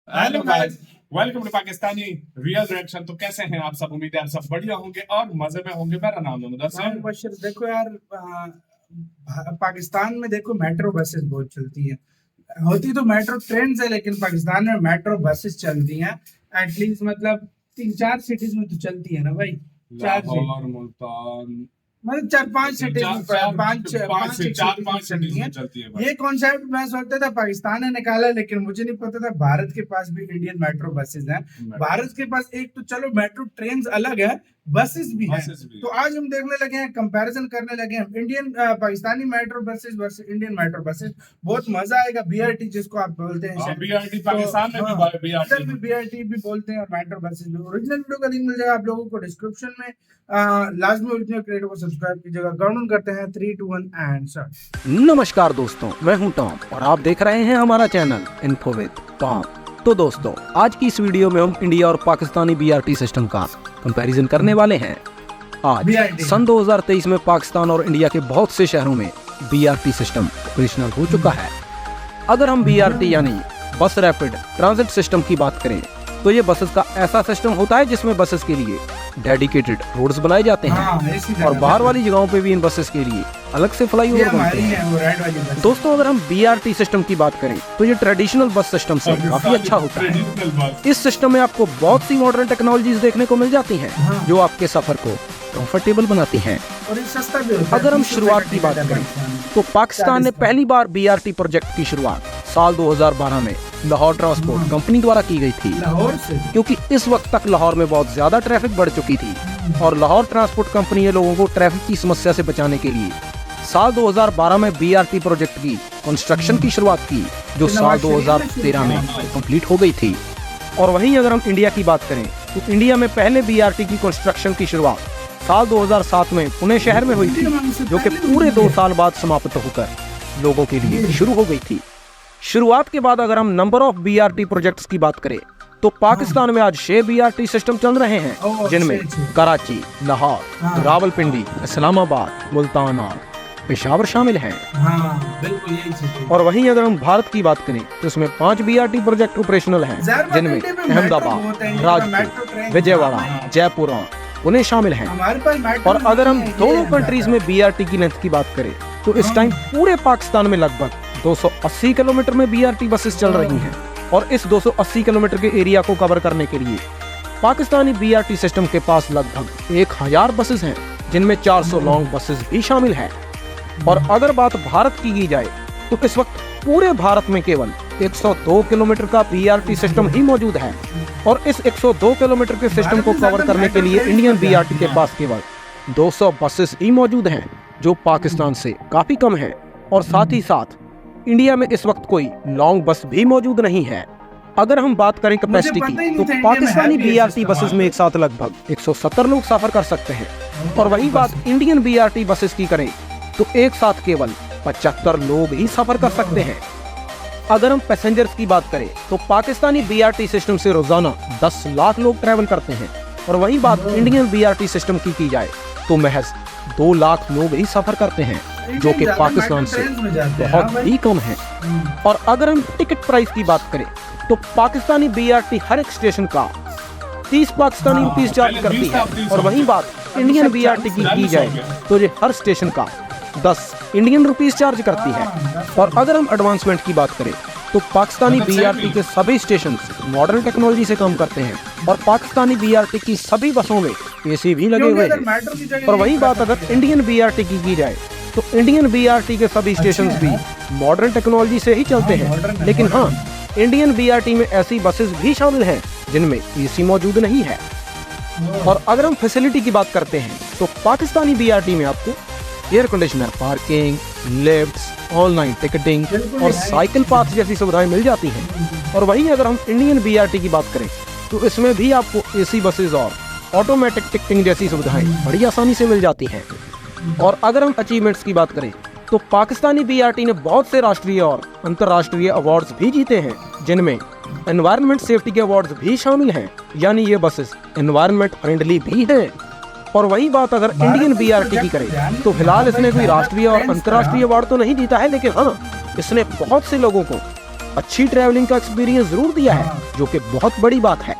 Hello guys, welcome to Pakistani real reaction. तो कैसे हैं आप सब? उम्मीद है आप सब बढ़िया होंगे और मजे में होंगे। मेरा नाम है मुदस्सिर। बशर। देखो यार, पाकिस्तान में देखो मेट्रो बसेस बहुत चलती है। होती तो मेट्रो ट्रेन है, लेकिन पाकिस्तान में मेट्रो बसेस चलती हैं। एटलीस्ट मतलब 3-4 सिटीज में तो चलती है ना भाई। लाहौर, मुल्तान, मतलब 4-5 सिटीज में पाँच चलती हैं। चलती है। ये कॉन्सेप्ट मैं सोचता था पाकिस्तान ने निकाला, लेकिन मुझे नहीं पता था भारत के पास भी इंडियन मेट्रो बसेस हैं। भारत के पास एक तो चलो मेट्रो ट्रेन अलग है, बसेस भी हैं। तो आज हम देखने लगे हैं, कंपैरिजन करने लगे हैं Indian Pakistani metro buses versus Indian metro buses. बहुत मजा आएगा। बीआरटी जिसको आप बोलते हैं, बीआरटी पाकिस्तान में भी बीआरटी भी बोलते हैं, और मेट्रो बसेस भी। ओरिजिनल वीडियो का लिंक मिल जाएगा आप लोगों को डिस्क्रिप्शन में। लाजमी ओरिजिनल क्रिएटर को सब्सक्राइब कीजिएगा। काउंट करते हैं 3, 2, 1 एंड स्टार्ट। नमस्कार दोस्तों, मैं हूं टॉम और आप देख रहे हैं हमारा चैनल इन्फो विद टॉम। तो दोस्तों, आज की इस वीडियो में हम इंडिया और पाकिस्तानी बीआरटी सिस्टम का कंपैरिजन करने वाले हैं। आज सन 2023 में पाकिस्तान और इंडिया के बहुत से शहरों में बीआरटी सिस्टम ऑपरेशनल हो चुका है। अगर हम बीआरटी यानी बस रैपिड ट्रांजिट सिस्टम की बात करें तो ये बसेस का ऐसा सिस्टम होता है जिसमें बसेस के लिए डेडिकेटेड रोड्स बनाए जाते हैं और बाहर वाली जगहों पे भी इन बसेस के लिए अलग से फ्लाईओवर बनते हैं। दोस्तों, अगर हम बीआरटी सिस्टम की बात करें तो ये ट्रेडिशनल बस सिस्टम से काफी अच्छा होता है। इस सिस्टम में आपको बहुत सी मॉडर्न टेक्नोलॉजीज देखने को मिल जाती हैं जो आपके सफर को कंफर्टेबल बनाती हैं। अगर हम शुरुआत की बात करें तो पाकिस्तान ने पहली बार बीआरटी प्रोजेक्ट की शुरुआत साल 2012 में लाहौर ट्रांसपोर्ट कंपनी द्वारा की गई थी, क्योंकि इस वक्त तक लाहौर में बहुत ज्यादा ट्रैफिक बढ़ चुकी थी और लाहौर ट्रांसपोर्ट कंपनी ने लोगों को ट्रैफिक की समस्या से बचाने के लिए साल 2012 में बीआरटी प्रोजेक्ट की कंस्ट्रक्शन की शुरुआत की, जो साल 2013 में कंप्लीट हो गई थी। और वहीं अगर हम इंडिया की बात करें तो इंडिया में पहले बीआरटी की कंस्ट्रक्शन की शुरुआत साल 2007 में पुणे शहर में हुई थी, जो कि पूरे 2 साल बाद समाप्त होकर लोगों के लिए शुरू हो गई थी। शुरुआत के बाद अगर हम नंबर ऑफ बीआरटी प्रोजेक्ट्स की बात करें तो पाकिस्तान में आज 6 बीआरटी सिस्टम चल रहे हैं, जिनमें कराची, लाहौर, रावलपिंडी, इस्लामाबाद, मुल्तान और पेशावर शामिल हैं। और वहीं अगर हम भारत की बात करें तो इसमें 5 बीआरटी प्रोजेक्ट ऑपरेशनल हैं, जिनमें अहमदाबाद, राजकोट, विजयवाड़ा, जयपुर और पुणे शामिल हैं। और अगर हम दोनों कंट्रीज में बीआरटी की लेंथ की बात करें तो इस टाइम पूरे पाकिस्तान में लगभग 280 किलोमीटर में बीआरटी बसेस चल रही हैं। और इस 280 किलोमीटर के एरिया को कवर करने के लिए पाकिस्तानी बीआरटी सिस्टम के पास लगभग 1000 बसेस हैं, जिनमें 400 लॉन्ग बसेस भी शामिल हैं। और अगर बात भारत की जाए तो इस वक्त पूरे भारत में केवल 102 किलोमीटर का बीआरटी सिस्टम ही मौजूद है। और इस 102 किलोमीटर के सिस्टम को कवर करने के लिए इंडियन बीआरटी के पास केवल 200 बसेस ही मौजूद हैं, जो पाकिस्तान से काफी कम है। और साथ ही साथ इंडिया में इस वक्त कोई लॉन्ग बस भी मौजूद नहीं है। अगर हम बात करें कैपेसिटी की तो पाकिस्तानी बीआरटी बसेस में एक साथ लगभग 170 लोग सफर कर सकते हैं। और वही बात इंडियन बीआरटी बसेस की करें तो एक साथ केवल 75 लोग ही सफर कर सकते हैं। अगर हम पैसेंजर्स की बात करें तो पाकिस्तानी बीआरटी सिस्टम से रोजाना 10 लाख लोग ट्रैवल करते हैं। और वही बात इंडियन बीआरटी सिस्टम की जाए तो महज 2 लाख लोग ही सफर करते हैं, जो कि पाकिस्तान से बहुत ही कम है। और अगर हम टिकट प्राइस की बात करें तो पाकिस्तानी बीआरटी हर एक स्टेशन का 30 पाकिस्तानी रुपीस चार्ज करती है। और वही बात इंडियन बीआरटी की जाए तो ये हर स्टेशन का 10 इंडियन रुपीस चार्ज करती है। और अगर हम एडवांसमेंट की बात करें तो पाकिस्तानी बीआरटी के सभी स्टेशन मॉडर्न टेक्नोलॉजी से काम करते हैं और पाकिस्तानी बीआरटी की सभी बसों में एसी भी लगे हुए हैं। और वही बात अगर इंडियन बीआरटी की जाए तो इंडियन बीआरटी के सभी स्टेशन भी मॉडर्न टेक्नोलॉजी से ही चलते हैं, लेकिन हाँ, इंडियन बीआरटी में ऐसी बसेस भी शामिल हैं जिनमें एसी मौजूद नहीं है। और अगर हम फैसिलिटी की बात करते हैं तो पाकिस्तानी बीआरटी में आपको air conditioner, parking, lifts, online ticketing और साइकिल पाथ जैसी सुविधाएं मिल जाती हैं। और वहीं अगर हम इंडियन बीआरटी की बात करें तो इसमें भी आपको एसी बसेस और ऑटोमेटिक टिकटिंग जैसी सुविधाएं बड़ी आसानी से मिल जाती हैं। और अगर हम अचीवमेंट्स की बात करें तो पाकिस्तानी बीआरटी ने बहुत से राष्ट्रीय और अंतर्राष्ट्रीय अवार्ड्स भी जीते हैं, जिनमें एनवायरनमेंट सेफ्टी के अवार्ड्स भी शामिल हैं, यानी ये बसेस एनवायरनमेंट फ्रेंडली भी हैं। और वही बात अगर इंडियन बीआरटी की करें तो फिलहाल इसने कोई राष्ट्रीय और अंतर्राष्ट्रीय अवार्ड तो नहीं जीता है, लेकिन हाँ, इसने बहुत से लोगों को अच्छी ट्रैवलिंग का एक्सपीरियंस जरूर दिया है, जो कि बहुत बड़ी बात है।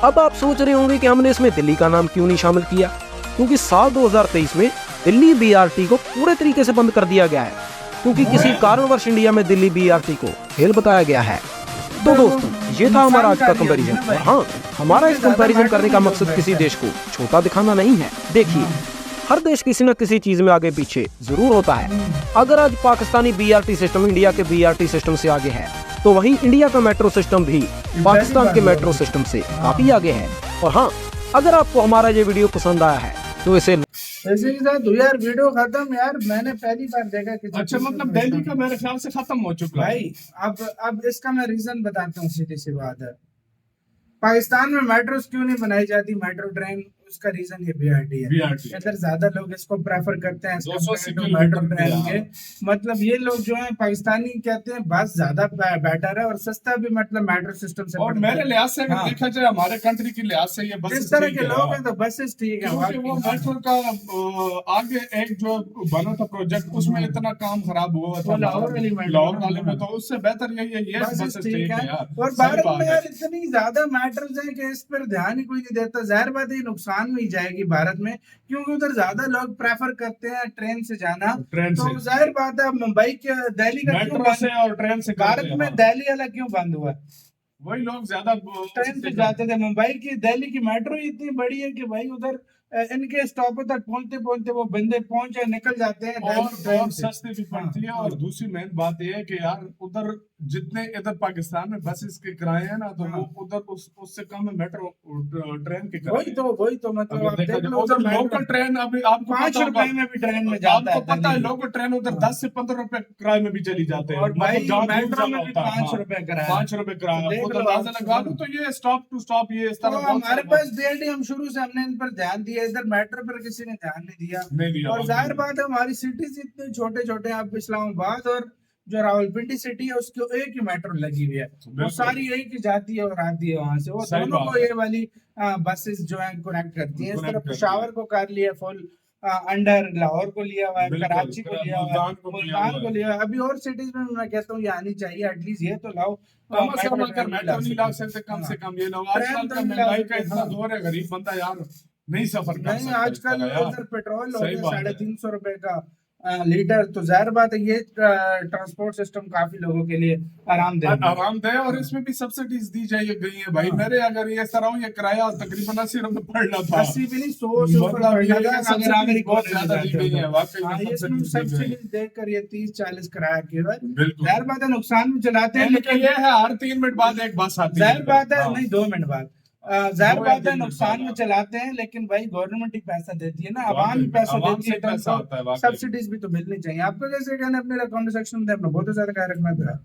अब आप सोच रहे होंगे कि हमने इसमें दिल्ली का नाम क्यों नहीं शामिल किया, क्योंकि साल 2023 में दिल्ली बीआरटी को पूरे तरीके से बंद कर दिया गया है, क्योंकि किसी कारणवश इंडिया में दिल्ली बीआरटी को फेल बताया गया है। तो दोस्तों, ये था हमारा आज का कंपैरिजन। और हाँ, हमारा इस कंपैरिजन करने का मकसद किसी देश को छोटा दिखाना नहीं है। देखिए, हर देश किसी न किसी चीज में आगे पीछे जरूर होता है। अगर आज पाकिस्तानी बीआरटी सिस्टम इंडिया के बीआरटी सिस्टम से आगे है, तो वहीं इंडिया का मेट्रो सिस्टम भी पाकिस्तान के मेट्रो सिस्टम से काफी आगे है। और हाँ, अगर आपको हमारा ये वीडियो पसंद आया है तो इसे वैसे के साथ यार वीडियो खत्म यार, मैंने पहली बार देखा कि अच्छा, मतलब दिल्ली का मेरे ख्याल से खत्म हो चुका है भाई। अब इसका मैं रीजन बताता हूँ, सीधी सी बात है। पाकिस्तान में मेट्रोस क्यों नहीं बनाई जाती, मेट्रो ट्रेन, उसका रीजन ये बीआरटी है। बीआरटी इधर ज्यादा लोग इसको प्रेफर करते हैं 280 मेट्रो ट्रेन किलोमीटर के। मतलब ये लोग जो है पाकिस्तानी कहते हैं बस ज्यादा बेटर है और सस्ता भी, मतलब मेट्रो सिस्टम से। और मेरे लिहाज से अगर देखा जाए, हमारे कंट्री के लिहाज से ये बस इस तरह के लोग हैं तो बसेस ठीक है। क्योंकि वो मेट्रो का आगे एक जो बना था प्रोजेक्ट, उसमें इतना काम खराब हुआ था लाहौर वाले में, तो उससे बेहतर यही है, ये बसेस ठीक है यार। और भारत में यार इतनी ज्यादा मैटर्स हैं कि इस पर ध्यान ही कोई नहीं देता। जाहिर बात है नुकसान में ही जाएगी भारत में, क्योंकि उधर ज्यादा लोग प्रेफर करते हैं ट्रेन से जाना। तो जाहिर बात है मुंबई के दिल्ली का क्यों मेट्रो से और ट्रेन से भारत में दिल्ली वाला क्यों बंद हुआ? वही लोग ज्यादा ट्रेन से जाते थे। मुंबई की दिल्ली की मेट्रो इतनी बड़ी है कि भाई उधर इनके स्टॉपों तक पहुंचते पहुंचते वो बंदे पहुंच निकल जाते हैं। और सस्ती भी पड़ती है। और दूसरी मेन बात यह है कि यार उधर जितने इधर पाकिस्तान में बसेस के किराए हैं ना, तो वो उधर उससे कम है मेट्रो ट्रेन के किराए। वही तो मतलब आप देख लो, उधर लोकल ट्रेन अभी आपको 5 रुपए में भी ट्रेन में जाता है। आपको पता है लोकल ट्रेन उधर 10 से 15 रुपए किराए में भी चली जाते हैं। और भाई मेट्रो में भी 5 रुपए किराया, 5 रुपए किराया अंदाजा लगा लो। तो ये स्टॉप टू स्टॉप ये इस तरह हमारे पास बीआरटी, हम शुरू से हमने इन पर ध्यान दिया, इधर मेट्रो पर किसी ने ध्यान नहीं दिया। और जाहिर बात है हमारी सिटीज इतने छोटे छोटे, आप इस्लामाबाद और जो रावलपिंडी सिटी है उसको एक ही मेट्रो लगी हुई है, वो सारी एक ही जाती है और आती है वहां से। वो दोनों को ये वाली बसेस जो है कनेक्ट करती हैं। इस तरह पेशावर को कर लिया फुल अंडर, लाहौर को लिया हुआ है, कराची को लिया हुआ है, मुल्तान को लिया। अभी और सिटीज में मैं कहता हूँ ये आनी चाहिए, एटलीस्ट ये तो लाओ। मेट्रो नहीं ला सकते, कम से कम ये लोग। आजकल का महंगाई का इतना दौर है, गरीब बंदा यार नहीं सफर कर सकता। आजकल उधर पेट्रोल हो गया 350 रुपए का लीटर। तो जाहिर बात है ये ट्रांसपोर्ट सिस्टम काफी लोगों के लिए आरामदेह और इसमें भी सब्सिडीज दी जाए गई है भाई। मेरे अगर ये तरह ये किराया तकरीबन 80 रुपए पड़ना था, 80 भी नहीं 100 से ऊपर पड़ना था। अगर आगे बहुत ज्यादा दी गई है वाकई में। सब्सिडी देखकर ये 30-40 किराया केवल। जाहिर बात है नुकसान में चलाते हैं, लेकिन ये है हर 3 मिनट बाद एक बस आती है। जाहिर बात है नहीं 2 मिनट बाद, जाहिर बात है नुकसान में चलाते हैं, लेकिन भाई गवर्नमेंट ही पैसा देती है ना, आवाम ही पैसा देती है, तो सब्सिडीज भी तो मिलनी चाहिए। आपको कैसे कहना, अपने कमेंट सेक्शन में अपना बहुत ज्यादा ख्याल रखना है।